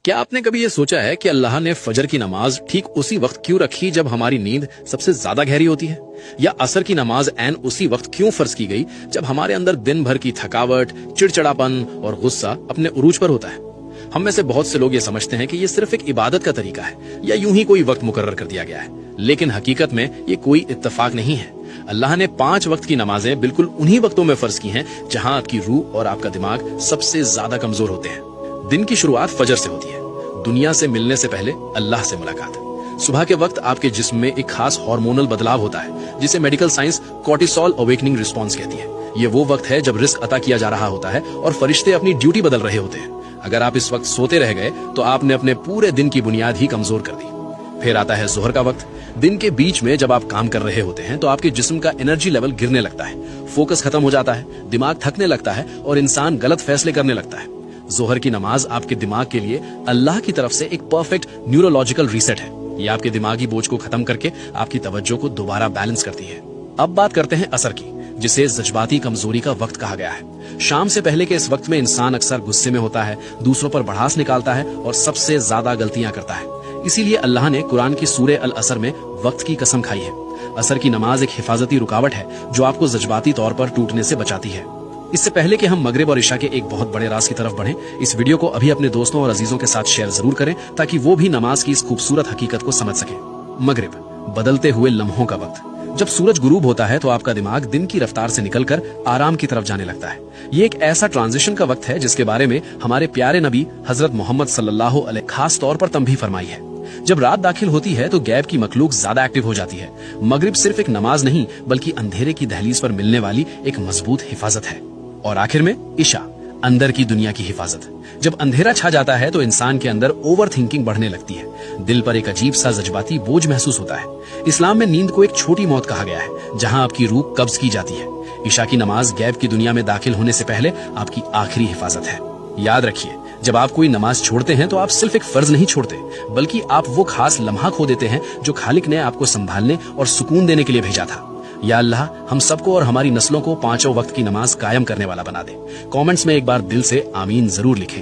کیا آپ نے کبھی یہ سوچا ہے کہ اللہ نے فجر کی نماز ٹھیک اسی وقت کیوں رکھی جب ہماری نیند سب سے زیادہ گہری ہوتی ہے؟ یا عصر کی نماز عین اسی وقت کیوں فرض کی گئی جب ہمارے اندر دن بھر کی تھکاوٹ، چڑچڑاپن اور غصہ اپنے عروج پر ہوتا ہے؟ ہم میں سے بہت سے لوگ یہ سمجھتے ہیں کہ یہ صرف ایک عبادت کا طریقہ ہے یا یوں ہی کوئی وقت مقرر کر دیا گیا ہے، لیکن حقیقت میں یہ کوئی اتفاق نہیں ہے۔ اللہ نے 5 وقت کی نمازیں بالکل انہی وقتوں میں فرض کی ہیں جہاں آپ کی روح اور آپ کا دماغ سب سے زیادہ کمزور ہوتے ہیں۔ دن کی شروعات فجر سے ہوتی ہے، دنیا سے ملنے سے پہلے اللہ سے ملاقات۔ صبح کے وقت آپ کے جسم میں ایک خاص ہارمونل بدلاؤ ہوتا ہے جسے medical science cortisol awakening response کہتی ہے۔ یہ وہ وقت ہے جب رزق عطا کیا جا رہا ہوتا ہے اور فرشتے اپنی ڈیوٹی بدل رہے ہوتے ہیں۔ اگر آپ اس وقت سوتے رہ گئے تو آپ نے اپنے پورے دن کی بنیاد ہی کمزور کر دی۔ پھر آتا ہے ظہر کا وقت۔ دن کے بیچ میں جب آپ کام کر رہے ہوتے ہیں تو آپ کے جسم کا انرجی لیول گرنے لگتا ہے، فوکس ختم ہو جاتا ہے، دماغ تھکنے لگتا ہے اور انسان غلط فیصلے کرنے لگتا ہے۔ ظہر کی نماز آپ کے دماغ کے لیے اللہ کی طرف سے ایک پرفیکٹ نیورولوجیکل ریسٹ ہے۔ یہ آپ کے دماغی بوجھ کو ختم کر کے آپ کی توجہ کو دوبارہ بیلنس کرتی ہے۔ اب بات کرتے ہیں عصر کی، جسے جذباتی کمزوری کا وقت کہا گیا ہے۔ شام سے پہلے کے اس وقت میں انسان اکثر غصے میں ہوتا ہے، دوسروں پر بڑھاس نکالتا ہے اور سب سے زیادہ غلطیاں کرتا ہے۔ اسی لیے اللہ نے قرآن کی سورہ العصر میں وقت کی قسم کھائی ہے۔ عصر کی نماز ایک حفاظتی رکاوٹ ہے جو آپ کو جذباتی طور پر ٹوٹنے سے بچاتی ہے۔ اس سے پہلے کہ ہم مغرب اور عشاء کے ایک بہت بڑے راز کی طرف بڑھیں، اس ویڈیو کو ابھی اپنے دوستوں اور عزیزوں کے ساتھ شیئر ضرور کریں تاکہ وہ بھی نماز کی اس خوبصورت حقیقت کو سمجھ سکیں۔ مغرب، بدلتے ہوئے لمحوں کا وقت۔ جب سورج غروب ہوتا ہے تو آپ کا دماغ دن کی رفتار سے نکل کر آرام کی طرف جانے لگتا ہے۔ یہ ایک ایسا ٹرانزیشن کا وقت ہے جس کے بارے میں ہمارے پیارے نبی حضرت محمد صلی اللہ علیہ خاص طور پر تنبیہ فرمائی ہے۔ جب رات داخل ہوتی ہے تو غیب کی مخلوق زیادہ ایکٹیو ہو جاتی ہے۔ مغرب صرف ایک نماز نہیں بلکہ اندھیرے کی دہلیز پر ملنے والی ایک مضبوط حفاظت ہے۔ اور آخر میں عشاء، اندر کی دنیا کی حفاظت۔ جب اندھیرا چھا جاتا ہے تو انسان کے اندر اوور تھنکنگ بڑھنے لگتی ہے، دل پر ایک عجیب سا جذباتی بوجھ محسوس ہوتا ہے۔ اسلام میں نیند کو ایک چھوٹی موت کہا گیا ہے جہاں آپ کی روح قبض کی جاتی ہے۔ عشاء کی نماز غیب کی دنیا میں داخل ہونے سے پہلے آپ کی آخری حفاظت ہے۔ یاد رکھیے، جب آپ کوئی نماز چھوڑتے ہیں تو آپ صرف ایک فرض نہیں چھوڑتے بلکہ آپ وہ خاص لمحہ کھو دیتے ہیں جو خالق نے آپ کو سنبھالنے اور سکون دینے کے لیے بھیجا تھا۔ یا اللہ ہم سب کو اور ہماری نسلوں کو 5 وقت کی نماز قائم کرنے والا بنا دے۔ کامنٹس میں ایک بار دل سے آمین ضرور لکھیں۔